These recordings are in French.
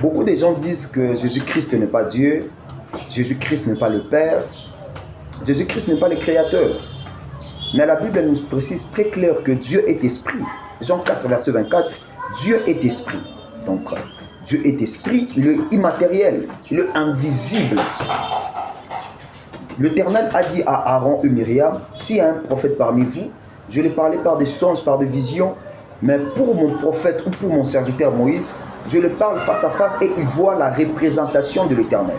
Beaucoup de gens disent que Jésus-Christ n'est pas Dieu, Jésus-Christ n'est pas le Père, Jésus-Christ n'est pas le Créateur. Mais la Bible nous précise très clair que Dieu est esprit. Jean 4, verset 24, Dieu est esprit. Donc, Dieu est esprit, le immatériel, le invisible. L'Éternel a dit à Aaron et Myriam, s'il y a un prophète parmi vous, je l'ai parlé par des songes, par des visions, mais pour mon prophète ou pour mon serviteur Moïse, je le parle face à face et il voit la représentation de l'Éternel.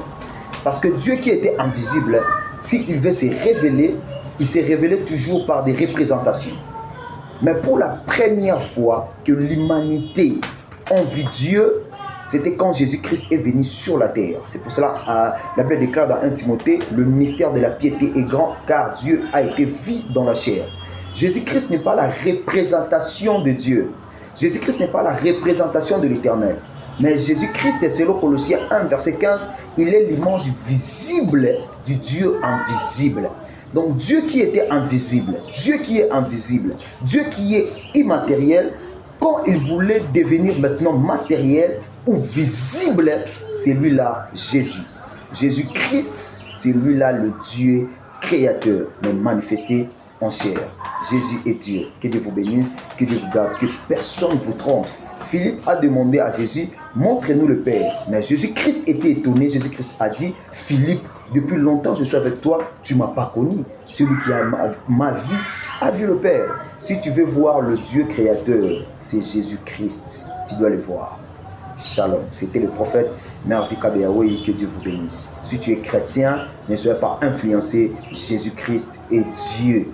Parce que Dieu qui était invisible, s'il veut se révéler, il s'est révélé toujours par des représentations. Mais pour la première fois que l'humanité a vu Dieu, c'était quand Jésus-Christ est venu sur la terre. C'est pour cela la Bible déclare dans 1 Timothée, le mystère de la piété est grand car Dieu a été vu dans la chair. Jésus-Christ n'est pas la représentation de Dieu. Jésus-Christ n'est pas la représentation de l'Éternel. Mais Jésus-Christ, selon Colossiens 1, verset 15, il est l'image visible du Dieu invisible. Donc Dieu qui était invisible, Dieu qui est invisible, Dieu qui est immatériel, quand il voulait devenir maintenant matériel ou visible, c'est lui-là Jésus. Jésus-Christ, c'est lui-là le Dieu créateur, mais manifesté en chair. Jésus est Dieu. Que Dieu vous bénisse, que Dieu vous garde, que personne ne vous trompe. Philippe a demandé à Jésus, montre-nous le Père. Mais Jésus-Christ était étonné. Jésus-Christ a dit, Philippe, depuis longtemps je suis avec toi, tu ne m'as pas connu. Celui qui a ma vie a vu le Père. Si tu veux voir le Dieu créateur, c'est Jésus-Christ. Tu dois le voir. Shalom. C'était le prophète Mervika Beaoui. Que Dieu vous bénisse. Si tu es chrétien, ne sois pas influencé. Jésus-Christ est Dieu.